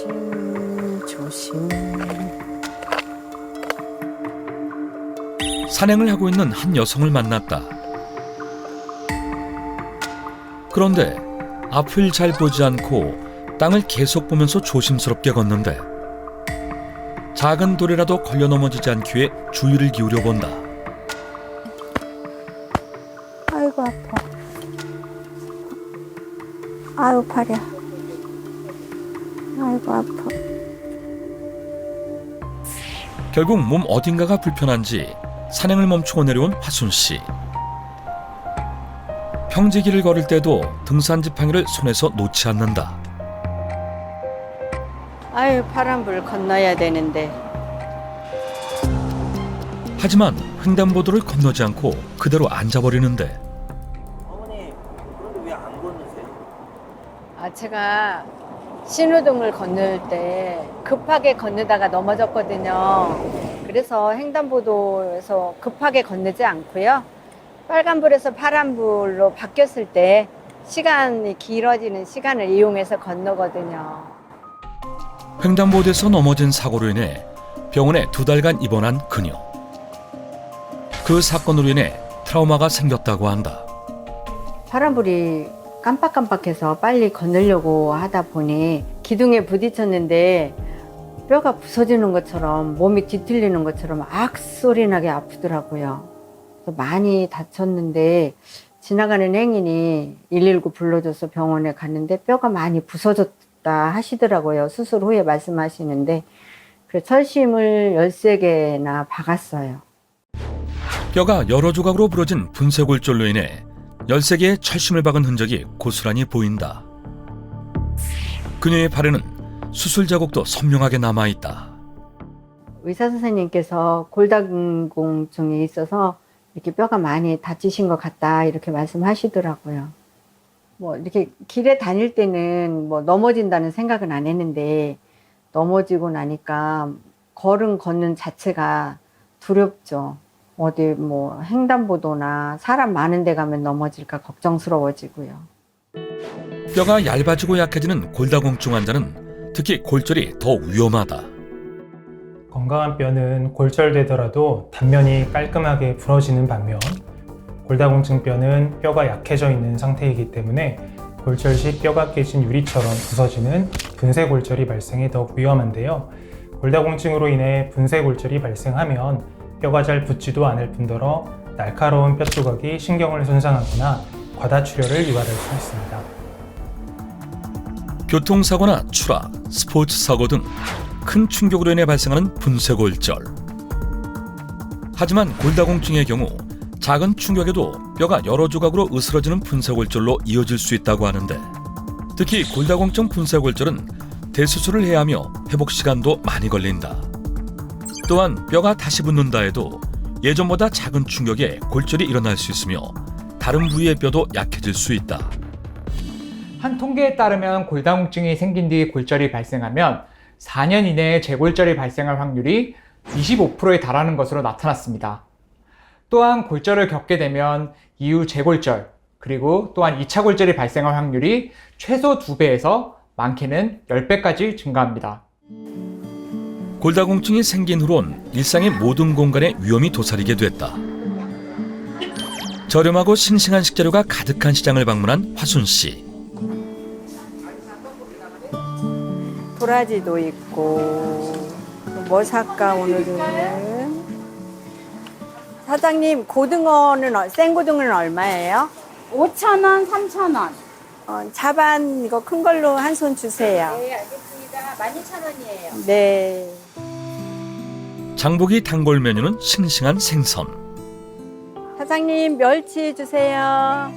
조심 조심. 산행을 하고 있는 한 여성을 만났다. 그런데 앞을 잘 보지 않고 땅을 계속 보면서 조심스럽게 걷는데 작은 돌이라도 걸려 넘어지지 않기 위해 주의를 기울여 본다. 아이고 아파. 아이고 팔이야. 아이고 아파. 결국 몸 어딘가가 불편한지 산행을 멈추고 내려온 화순 씨. 평지길을 걸을 때도 등산 지팡이를 손에서 놓지 않는다. 아유 파란불 건너야 되는데. 하지만 횡단보도를 건너지 않고 그대로 앉아버리는데 어머니, 그런데 왜 안 건너세요? 아 제가 신호등을 건널 때 급하게 건너다가 넘어졌거든요. 그래서 횡단보도에서 급하게 건너지 않고요. 빨간불에서 파란불로 바뀌었을 때 시간이 길어지는 시간을 이용해서 건너거든요. 횡단보도에서 넘어진 사고로 인해 병원에 2달간 입원한 그녀. 그 사건으로 인해 트라우마가 생겼다고 한다. 파란불이 깜빡깜빡해서 빨리 건너려고 하다 보니 기둥에 부딪혔는데 뼈가 부서지는 것처럼 몸이 뒤틀리는 것처럼 악 소리 나게 아프더라고요. 그래서 많이 다쳤는데 지나가는 행인이 119 불러줘서 병원에 갔는데 뼈가 많이 부서졌다 하시더라고요. 수술 후에 말씀하시는데 그래서 철심을 13개나 박았어요. 뼈가 여러 조각으로 부러진 분쇄골절로 인해 13개의 철심을 박은 흔적이 고스란히 보인다. 그녀의 발에는 수술 자국도 선명하게 남아있다. 의사 선생님께서 골다공증이 있어서 이렇게 뼈가 많이 다치신 것 같다 이렇게 말씀하시더라고요. 뭐 이렇게 길에 다닐 때는 뭐 넘어진다는 생각은 안 했는데 넘어지고 나니까 걸음 걷는 자체가 두렵죠. 어디 뭐 횡단보도나 사람 많은 데 가면 넘어질까 걱정스러워지고요. 뼈가 얇아지고 약해지는 골다공증 환자는 특히 골절이 더 위험하다. 건강한 뼈는 골절되더라도 단면이 깔끔하게 부러지는 반면 골다공증 뼈는 뼈가 약해져 있는 상태이기 때문에 골절 시 뼈가 깨진 유리처럼 부서지는 분쇄골절이 발생해 더 위험한데요. 골다공증으로 인해 분쇄골절이 발생하면 뼈가 잘 붙지도 않을 뿐더러 날카로운 뼈 조각이 신경을 손상하거나 과다출혈을 유발할 수 있습니다. 교통사고나 추락, 스포츠 사고 등 큰 충격으로 인해 발생하는 분쇄골절. 하지만 골다공증의 경우 작은 충격에도 뼈가 여러 조각으로 으스러지는 분쇄골절로 이어질 수 있다고 하는데 특히 골다공증 분쇄골절은 대수술을 해야 하며 회복 시간도 많이 걸린다. 또한 뼈가 다시 붙는다 해도 예전보다 작은 충격에 골절이 일어날 수 있으며 다른 부위의 뼈도 약해질 수 있다. 한 통계에 따르면 골다공증이 생긴 뒤 골절이 발생하면 4년 이내에 재골절이 발생할 확률이 25%에 달하는 것으로 나타났습니다. 또한 골절을 겪게 되면 이후 재골절, 그리고 또한 2차 골절이 발생할 확률이 최소 2배에서 많게는 10배까지 증가합니다. 골다공증이 생긴 후론 일상의 모든 공간에 위험이 도사리게 됐다. 저렴하고 싱싱한 식재료가 가득한 시장을 방문한 화순 씨. 도라지도 있고 뭐 살까 오늘은. 사장님 고등어는 생고등어는 얼마예요? 5,000원, 3,000원. 자반 이거 큰 걸로 한 손 주세요. 네, 알겠습니다. 12,000원이에요. 네. 장보기 단골 메뉴는 싱싱한 생선. 사장님 멸치 주세요.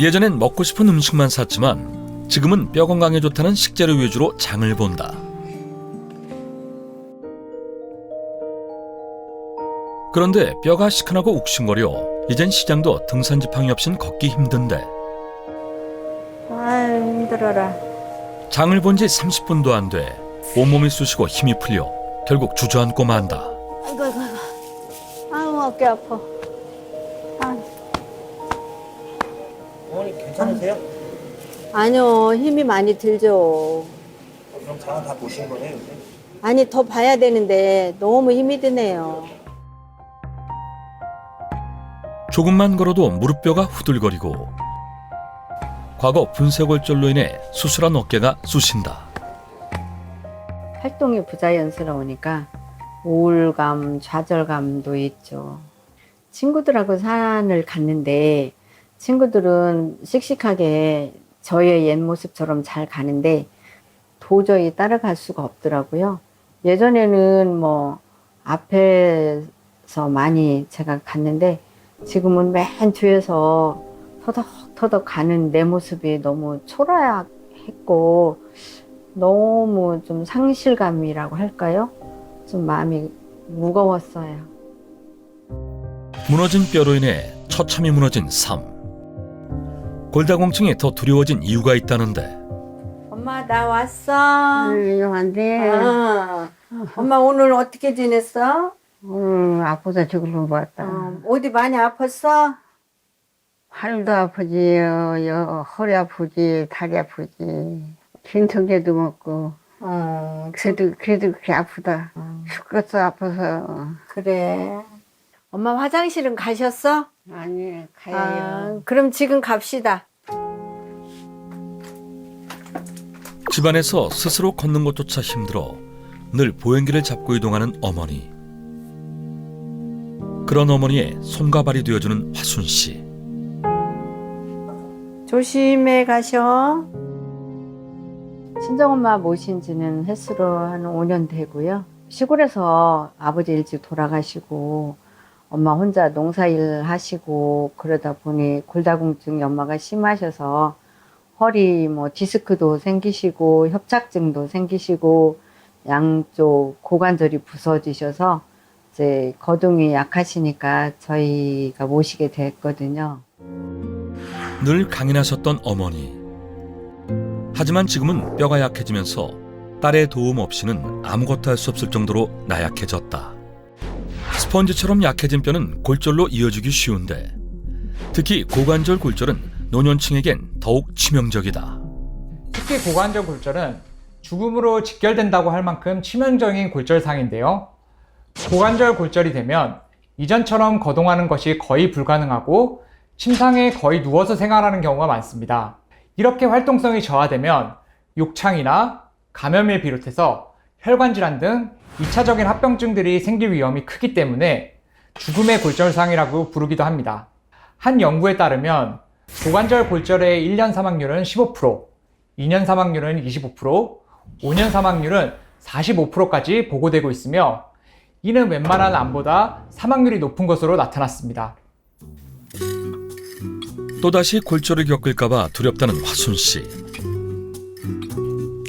예전엔 먹고 싶은 음식만 샀지만 지금은 뼈 건강에 좋다는 식재료 위주로 장을 본다. 그런데 뼈가 시큰하고 욱신거려 이젠 시장도 등산 지팡이 없인 걷기 힘든데 아유 힘들어라. 장을 본 지 30분도 안 돼 온몸이 쑤시고 힘이 풀려 결국 주저앉고 만다. 아이고 아이고 아이고. 아우 어깨 아파. 아, 어머니 괜찮으세요? 아니요, 힘이 많이 들죠. 그럼 장은 다 보신 거네요, 이제? 아니, 더 봐야 되는데 너무 힘이 드네요. 조금만 걸어도 무릎뼈가 후들거리고 과거 분쇄골절로 인해 수술한 어깨가 쑤신다. 활동이 부자연스러우니까 우울감, 좌절감도 있죠. 친구들하고 산을 갔는데 친구들은 씩씩하게 저의 옛 모습처럼 잘 가는데 도저히 따라갈 수가 없더라고요. 예전에는 뭐 앞에서 많이 제가 갔는데 지금은 맨 뒤에서 터덕터덕 가는 내 모습이 너무 초라했고 너무 좀 상실감이라고 할까요? 좀 마음이 무거웠어요. 무너진 뼈로 인해 처참히 무너진 삶. 골다공증이 더 두려워진 이유가 있다는데 엄마 나 왔어. 이상한데 엄마 오늘 어떻게 지냈어? 오늘 아프다 죽을 것 같다. 어디 많이 아팠어? 팔도 아프지, 허리 아프지, 다리 아프지. 진통제도 먹고 그래도 그렇게 아프다. 죽겠어 아파서. 그래. 엄마 화장실은 가셨어? 아니 가야요. 그럼 지금 갑시다. 집안에서 스스로 걷는 것조차 힘들어 늘 보행기를 잡고 이동하는 어머니. 그런 어머니의 손과 발이 되어주는 화순 씨. 조심해 가셔. 친정엄마 모신 지는 횟수로 한 5년 되고요. 시골에서 아버지 일찍 돌아가시고 엄마 혼자 농사일 하시고 그러다 보니 골다공증이 엄마가 심하셔서 허리 디스크도 생기시고 협착증도 생기시고 양쪽 고관절이 부서지셔서 이제 거동이 약하시니까 저희가 모시게 됐거든요. 늘 강인하셨던 어머니. 하지만 지금은 뼈가 약해지면서 딸의 도움 없이는 아무것도 할 수 없을 정도로 나약해졌다. 스펀지처럼 약해진 뼈는 골절로 이어지기 쉬운데 특히 고관절 골절은 노년층에겐 더욱 치명적이다. 특히 고관절 골절은 죽음으로 직결된다고 할 만큼 치명적인 골절상인데요. 고관절 골절이 되면 이전처럼 거동하는 것이 거의 불가능하고 침상에 거의 누워서 생활하는 경우가 많습니다. 이렇게 활동성이 저하되면 욕창이나 감염을 비롯해서 혈관질환 등 2차적인 합병증들이 생길 위험이 크기 때문에 죽음의 골절상이라고 부르기도 합니다. 한 연구에 따르면 고관절 골절의 1년 사망률은 15%, 2년 사망률은 25%, 5년 사망률은 45%까지 보고되고 있으며 이는 웬만한 암보다 사망률이 높은 것으로 나타났습니다. 또다시 골절을 겪을까봐 두렵다는 화순 씨.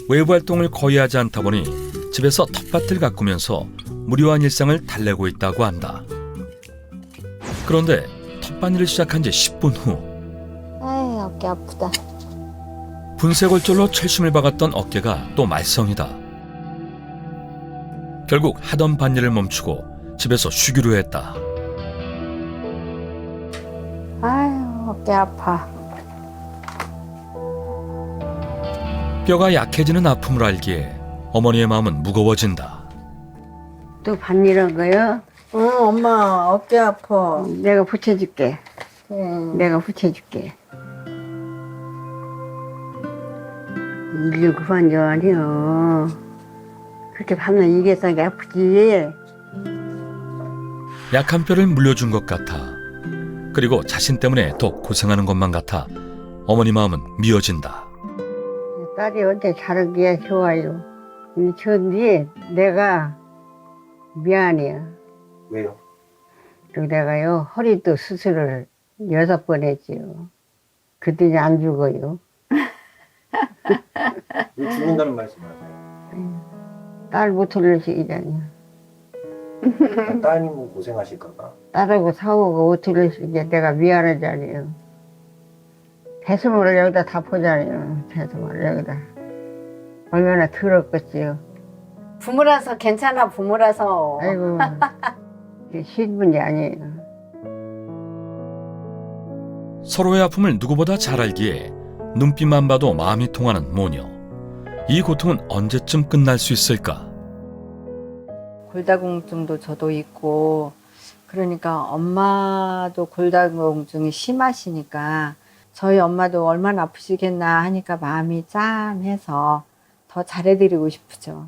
외부 활동을 거의 하지 않다 보니 집에서 텃밭을 가꾸면서 무료한 일상을 달래고 있다고 한다. 그런데 텃밭일을 시작한 지 10분 후 아이, 어깨 아프다. 분쇄골절로 철심을 박았던 어깨가 또 말썽이다. 결국 하던 밭일을 멈추고 집에서 쉬기로 했다. 아유, 어깨 아파. 뼈가 약해지는 아픔을 알기에 어머니의 마음은 무거워진다. 또 밭일한 거요? 응, 엄마 어깨 아파. 내가 붙여줄게. 응. 내가 붙여줄게. 일을 그만 좀 아니요. 그렇게 밤낮 일했으니까 아프지. 약한 뼈를 물려준 것 같아. 그리고 자신 때문에 더 고생하는 것만 같아 어머니 마음은 미어진다. 딸이 어때 잘한 게 좋아요. 그런데 내가 미안해요. 왜요? 그리고 내가요 허리도 수술을 6번 했지요. 그랬더니 안 죽어요. 왜 죽는다는 말씀하세요? 딸 못 돌려주기잖아요. 따님은 고생하실까봐. 딸하고 사오고 못 돌려주기 내가 미안하잖아요. 배수물을 여기다 다 보잖아요. 배수물을 여기다. 얼마나 더럽겠지요. 부모라서 괜찮아, 부모라서. 아이고 쉬운 분이 아니에요. 서로의 아픔을 누구보다 잘 알기에 눈빛만 봐도 마음이 통하는 모녀. 이 고통은 언제쯤 끝날 수 있을까? 골다공증도 저도 있고 그러니까 엄마도 골다공증이 심하시니까 저희 엄마도 얼마나 아프시겠나 하니까 마음이 짠해서 더 잘해드리고 싶죠.